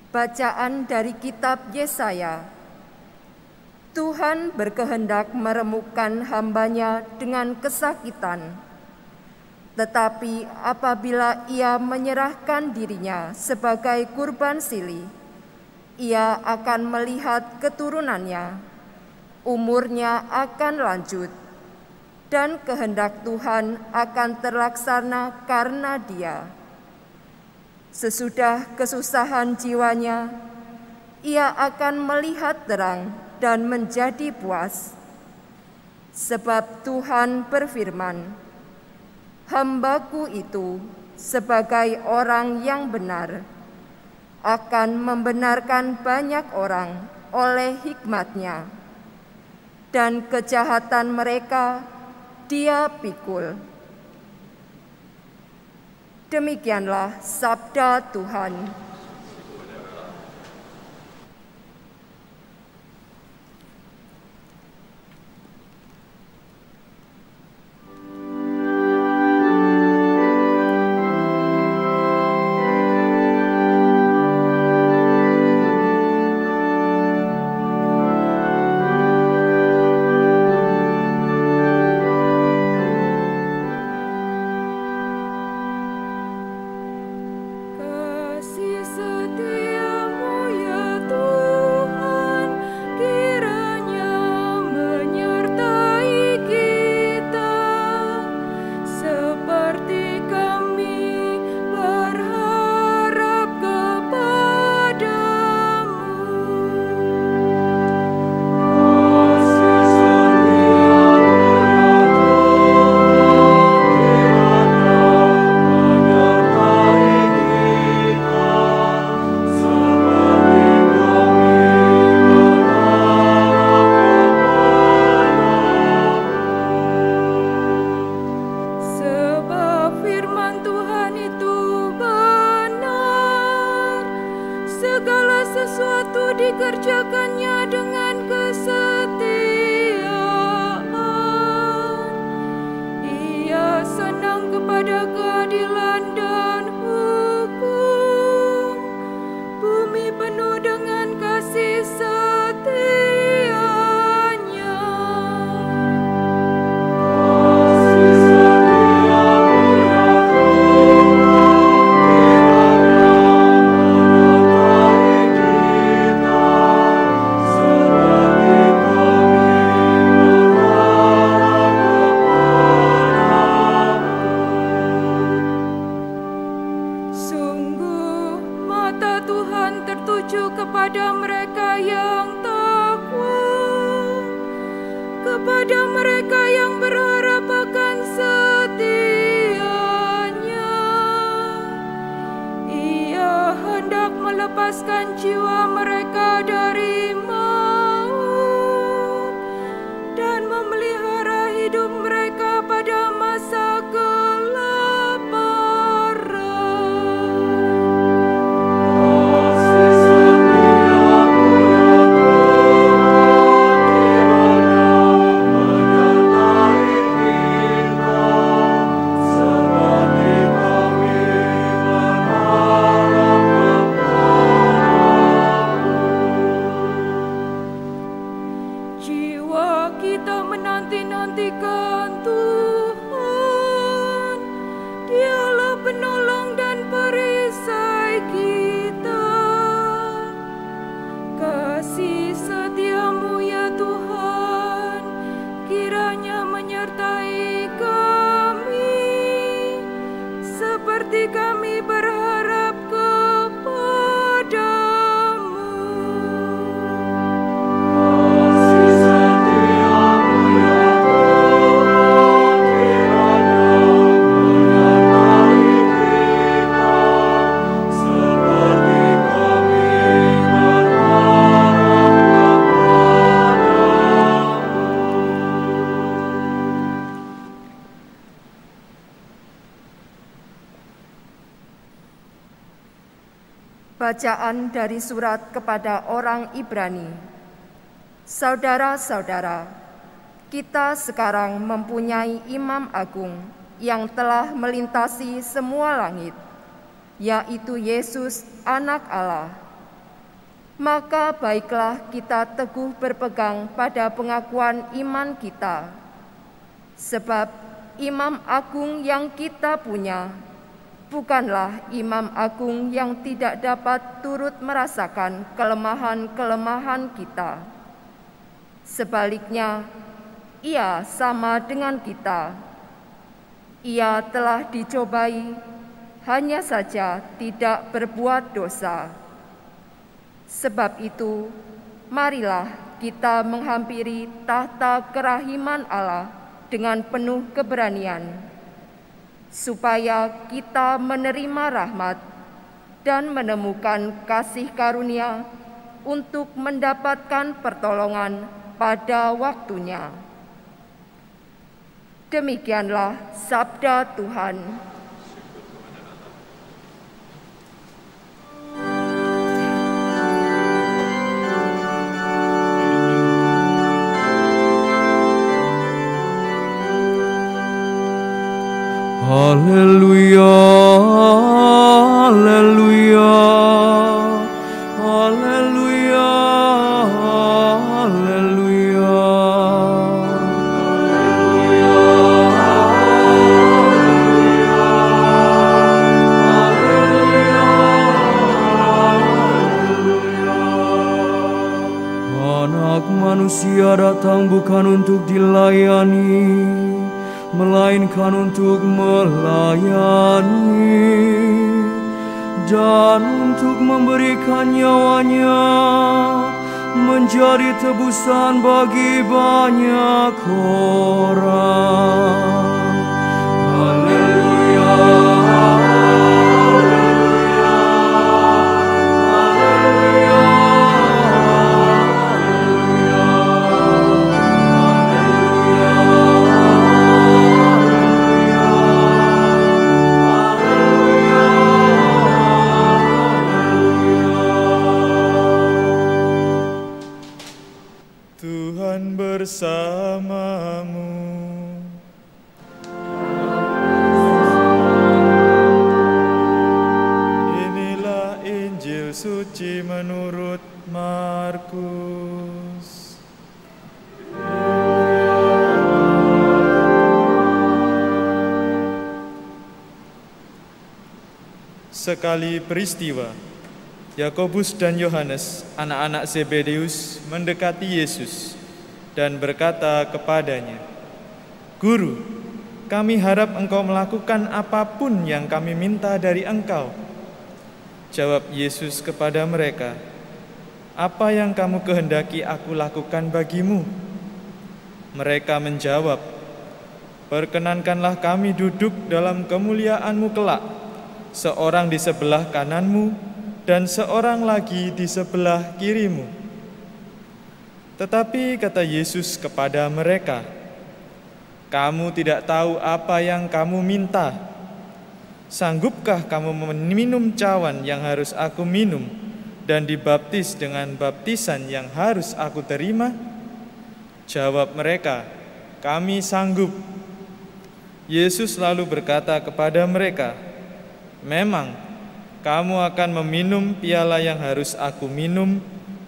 Bacaan dari kitab Yesaya. Tuhan berkehendak meremukkan hamba-Nya dengan kesakitan. Tetapi apabila Ia menyerahkan dirinya sebagai kurban silih, Ia akan melihat keturunannya, umurnya akan lanjut, dan kehendak Tuhan akan terlaksana karena Dia. Sesudah kesusahan jiwanya, ia akan melihat terang dan menjadi puas. Sebab Tuhan berfirman, "Hamba-Ku itu sebagai orang yang benar, akan membenarkan banyak orang oleh hikmat-Nya, dan kejahatan mereka Dia pikul." Demikianlah sabda Tuhan. Melepaskan jiwa mereka dari maut dan memelihara hidup mereka pada masa Bacaan dari surat kepada orang Ibrani. Saudara-saudara, kita sekarang mempunyai Imam Agung yang telah melintasi semua langit, yaitu Yesus, Anak Allah, Maka baiklah kita teguh berpegang pada pengakuan iman kita. Sebab imam agung yang kita punya bukanlah imam agung yang tidak dapat turut merasakan kelemahan-kelemahan kita. Sebaliknya, ia sama dengan kita. Ia telah dicobai, hanya saja tidak berbuat dosa. Sebab itu, marilah kita menghampiri tahta kerahiman Allah dengan penuh keberanian, supaya kita menerima rahmat dan menemukan kasih karunia untuk mendapatkan pertolongan pada waktunya. Demikianlah sabda Tuhan. Haleluya, haleluya, haleluya, haleluya. Anak manusia datang bukan untuk dilayani, melainkan untuk melayani dan untuk memberikan nyawanya menjadi tebusan bagi banyak orang. Haleluya, haleluya, haleluya. Bersamamu. Inilah Injil suci menurut Markus. Sekali peristiwa, Yakobus dan Yohanes, anak-anak Zebedeus, mendekati Yesus dan berkata kepadanya, "Guru, kami harap engkau melakukan apapun yang kami minta dari engkau." Jawab Yesus kepada mereka, "Apa yang kamu kehendaki aku lakukan bagimu?" Mereka menjawab, "Perkenankanlah kami duduk dalam kemuliaan-Mu kelak, seorang di sebelah kananmu dan seorang lagi di sebelah kirimu." Tetapi kata Yesus kepada mereka, "Kamu tidak tahu apa yang kamu minta. Sanggupkah kamu meminum cawan yang harus aku minum dan dibaptis dengan baptisan yang harus aku terima?" Jawab mereka, "Kami sanggup." Yesus lalu berkata kepada mereka, "Memang kamu akan meminum piala yang harus aku minum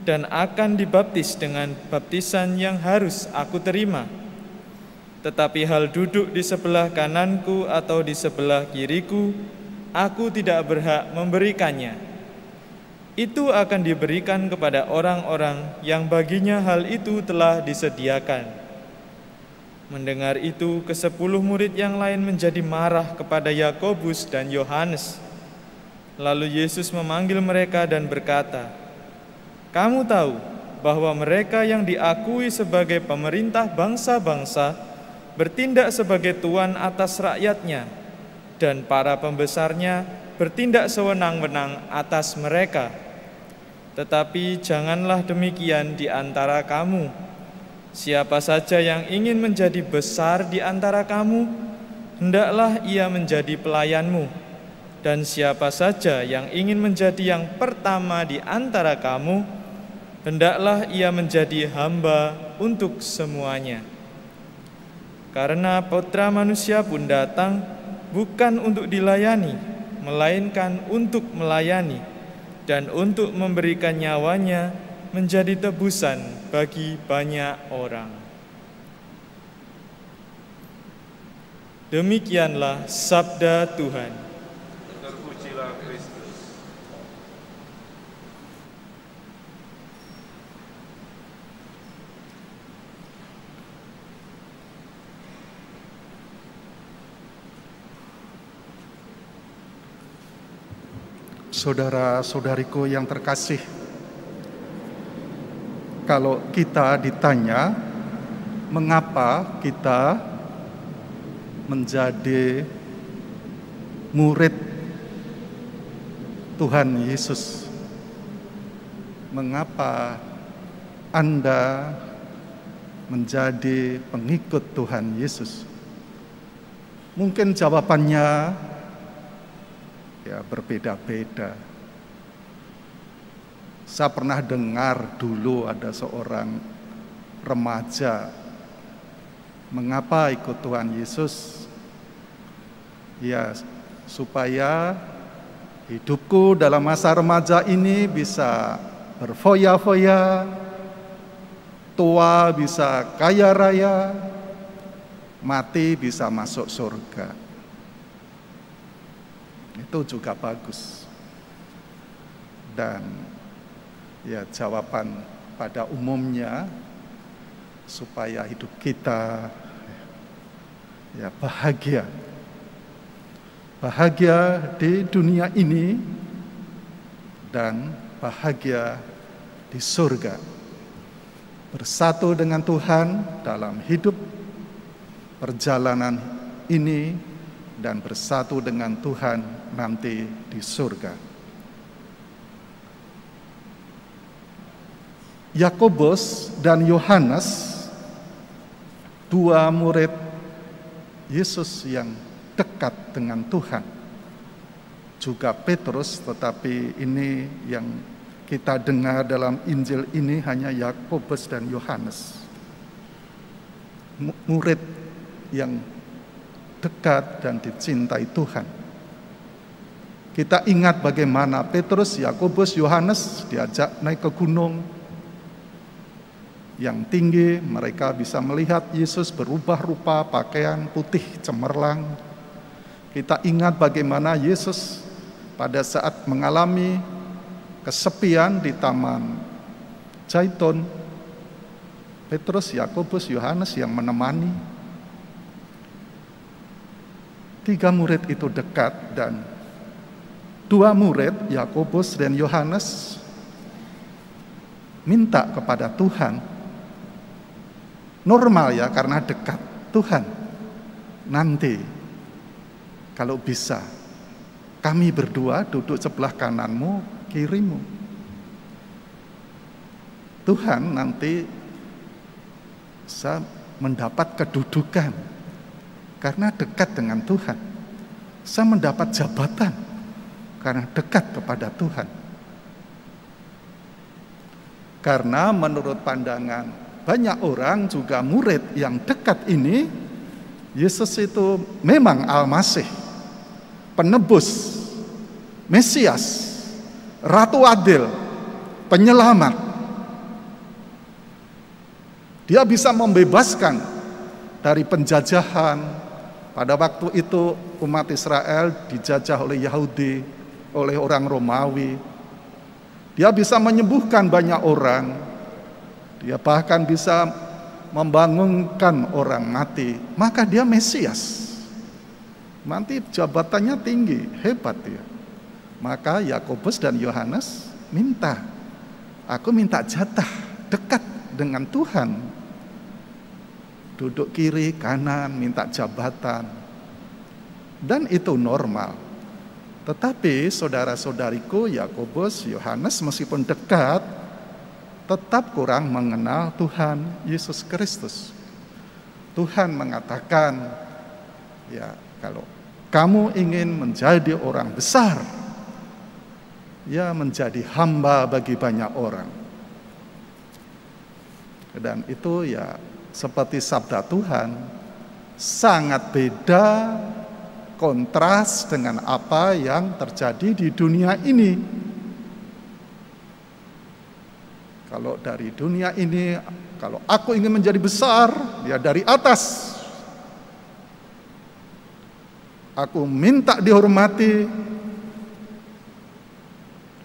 dan akan dibaptis dengan baptisan yang harus aku terima. Tetapi hal duduk di sebelah kananku atau di sebelah kiriku, aku tidak berhak memberikannya. Itu akan diberikan kepada orang-orang yang baginya hal itu telah disediakan." Mendengar itu, ke-10 murid yang lain menjadi marah kepada Yakobus dan Yohanes. Lalu Yesus memanggil mereka dan berkata, "Kamu tahu bahwa mereka yang diakui sebagai pemerintah bangsa-bangsa bertindak sebagai tuan atas rakyatnya, dan para pembesarnya bertindak sewenang-wenang atas mereka. Tetapi janganlah demikian di antara kamu. Siapa saja yang ingin menjadi besar di antara kamu, hendaklah ia menjadi pelayanmu. Dan siapa saja yang ingin menjadi yang pertama di antara kamu, hendaklah ia menjadi hamba untuk semuanya. Karena Putra Manusia pun datang bukan untuk dilayani, melainkan untuk melayani dan untuk memberikan nyawanya menjadi tebusan bagi banyak orang. Demikianlah sabda Tuhan. Terpujilah Kristus. Saudara-saudariku yang terkasih, kalau kita ditanya mengapa kita menjadi murid Tuhan Yesus, mengapa Anda menjadi pengikut Tuhan Yesus, mungkin jawabannya ya berbeda-beda. Saya pernah dengar dulu ada seorang remaja, mengapa ikut Tuhan Yesus? Ya, supaya hidupku dalam masa remaja ini bisa berfoya-foya, tua bisa kaya raya, mati bisa masuk surga. Itu juga bagus. Dan ya jawaban pada umumnya supaya hidup kita ya bahagia. Bahagia di dunia ini dan bahagia di surga. Bersatu dengan Tuhan dalam hidup perjalanan ini dan bersatu dengan Tuhan nanti di surga. Yakobus dan Yohanes, dua murid Yesus yang dekat dengan Tuhan. Juga Petrus, tetapi ini yang kita dengar dalam Injil ini hanya Yakobus dan Yohanes. Murid yang dekat dan dicintai Tuhan. Kita ingat bagaimana Petrus, Yakobus, Yohanes diajak naik ke gunung yang tinggi, mereka bisa melihat Yesus berubah rupa, pakaian putih cemerlang. Kita ingat bagaimana Yesus pada saat mengalami kesepian di Taman Zaitun, Petrus, Yakobus, Yohanes yang menemani. Tiga murid itu dekat dan dua murid, Yakobus dan Yohanes, minta kepada Tuhan. Normal ya, karena dekat Tuhan. Nanti kalau bisa kami berdua duduk sebelah kananmu, kirimu. Tuhan nanti saya mendapat kedudukan karena dekat dengan Tuhan. Saya mendapat jabatan karena dekat kepada Tuhan. Karena menurut pandangan banyak orang juga murid yang dekat ini, Yesus itu memang Al-Masih, penebus, Mesias, Ratu Adil, penyelamat. Dia bisa membebaskan dari penjajahan. Pada waktu itu umat Israel dijajah oleh Yahudi, oleh orang Romawi. Dia bisa menyembuhkan banyak orang. Dia bahkan bisa membangunkan orang mati. Maka dia Mesias. Nanti jabatannya tinggi, hebat dia. Maka Yakobus dan Yohanes minta, aku minta jatah dekat dengan Tuhan. Duduk kiri, kanan, minta jabatan. Dan itu normal. Tetapi saudara-saudariku, Yakobus, Yohanes meskipun dekat, tetap kurang mengenal Tuhan Yesus Kristus. Tuhan mengatakan, ya kalau kamu ingin menjadi orang besar, ya menjadi hamba bagi banyak orang. Dan itu ya seperti sabda Tuhan, sangat beda, kontras dengan apa yang terjadi di dunia ini. Kalau dari dunia ini, kalau aku ingin menjadi besar, ya dari atas. Aku minta dihormati,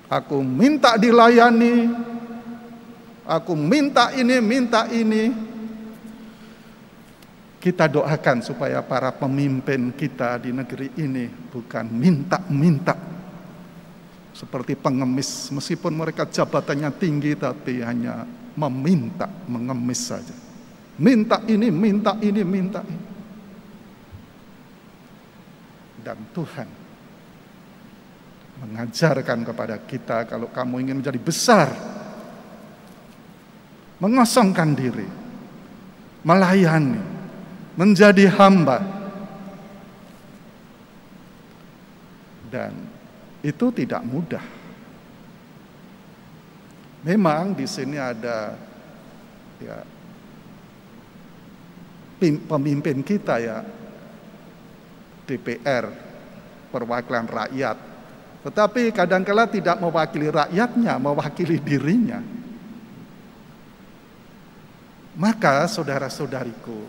aku minta dilayani, aku minta ini. Kita doakan supaya para pemimpin kita di negeri ini bukan minta-minta seperti pengemis, meskipun mereka jabatannya tinggi tapi hanya meminta, mengemis saja. Minta ini. Dan Tuhan mengajarkan kepada kita, kalau kamu ingin menjadi besar, mengosongkan diri, melayani, menjadi hamba. Dan itu tidak mudah. Memang di sini ada ya pemimpin kita ya, DPR, perwakilan rakyat. Tetapi kadang-kala tidak mewakili rakyatnya, mewakili dirinya. Maka saudara-saudariku,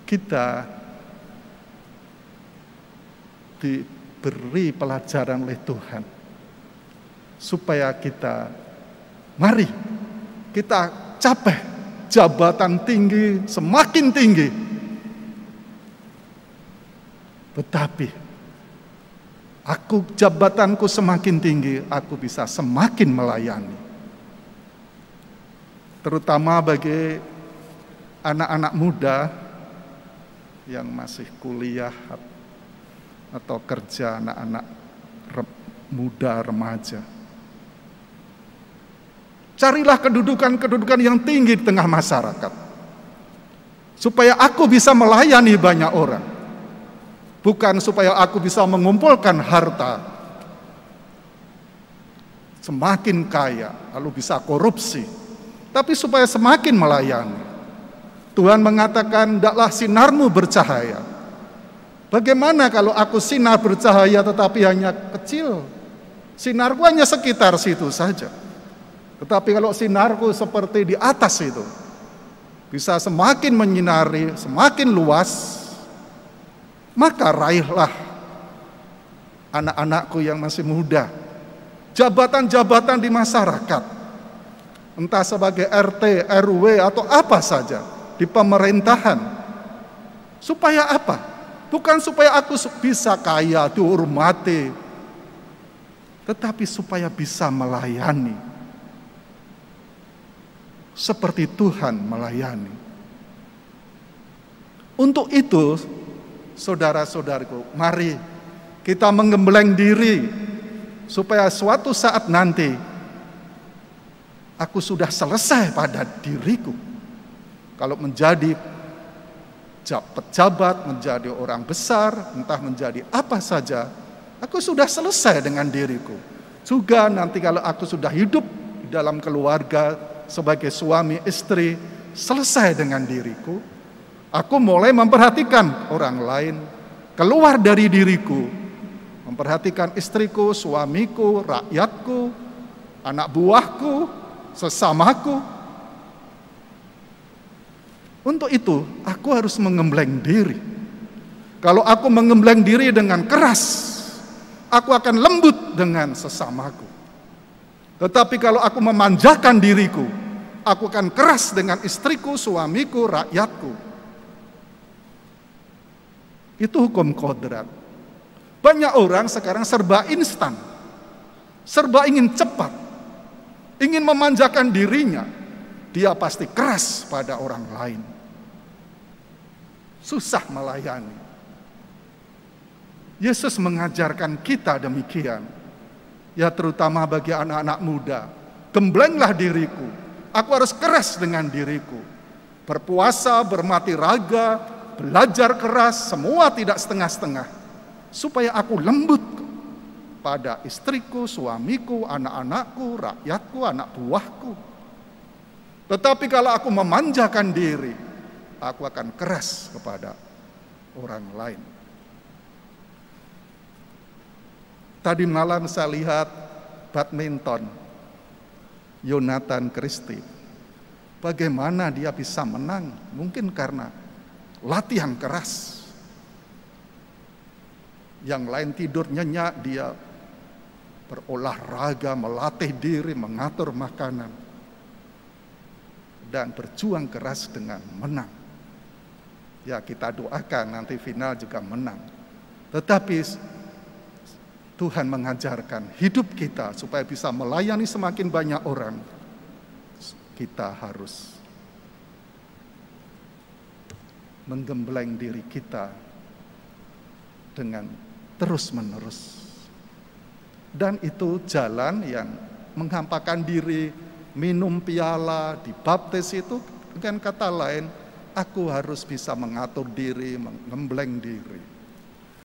kita diberi pelajaran oleh Tuhan supaya mari kita capai jabatan tinggi, semakin tinggi. Tetapi jabatanku semakin tinggi, aku bisa semakin melayani. Terutama bagi anak-anak muda yang masih kuliah atau kerja, anak-anak muda, remaja. Carilah kedudukan yang tinggi di tengah masyarakat, supaya aku bisa melayani banyak orang. Bukan supaya aku bisa mengumpulkan harta, semakin kaya, lalu bisa korupsi. Tapi supaya semakin melayani. Tuhan mengatakan, hendaklah sinarmu bercahaya. Bagaimana kalau aku sinar bercahaya tetapi hanya kecil? Sinarku hanya sekitar situ saja. Tetapi kalau sinarku seperti di atas itu, bisa semakin menyinari, semakin luas, maka raihlah anak-anakku yang masih muda jabatan-jabatan di masyarakat, entah sebagai RT, RW atau apa saja di pemerintahan. Supaya apa? Bukan supaya aku bisa kaya, dihormati, tetapi supaya bisa melayani seperti Tuhan melayani. Untuk itu, saudara-saudaraku, mari kita menggembleng diri supaya suatu saat nanti aku sudah selesai pada diriku. Kalau menjadi pejabat, menjadi orang besar, entah menjadi apa saja, aku sudah selesai dengan diriku. Juga nanti kalau aku sudah hidup dalam keluarga sebagai suami istri, selesai dengan diriku, aku mulai memperhatikan orang lain, keluar dari diriku, memperhatikan istriku, suamiku, rakyatku, anak buahku, sesamaku. Untuk itu, aku harus menggembleng diri. Kalau aku menggembleng diri dengan keras, aku akan lembut dengan sesamaku. Tetapi kalau aku memanjakan diriku, aku akan keras dengan istriku, suamiku, rakyatku. Itu hukum kodrat. Banyak orang sekarang serba instan, serba ingin cepat, ingin memanjakan dirinya. Dia pasti keras pada orang lain, susah melayani. Yesus mengajarkan kita demikian, ya terutama bagi anak-anak muda. Gemblenglah diriku, aku harus keras dengan diriku, berpuasa, bermati raga, belajar keras, semua tidak setengah-setengah, supaya aku lembut pada istriku, suamiku, anak-anakku, rakyatku, anak buahku. Tetapi kalau aku memanjakan diri, aku akan keras kepada orang lain. Tadi malam saya lihat badminton. Yonatan Christie. Bagaimana dia bisa menang? Mungkin karena latihan keras. Yang lain tidur nyenyak, dia berolahraga, melatih diri, mengatur makanan, dan berjuang keras dengan menang. Ya, kita doakan nanti final juga menang. Tetapi Tuhan mengajarkan hidup kita supaya bisa melayani semakin banyak orang. Kita harus menggembleng diri kita dengan terus-menerus. Dan itu jalan yang menghampakan diri, minum piala, dibaptis itu dengan kata lain, aku harus bisa mengatur diri, menggembleng diri.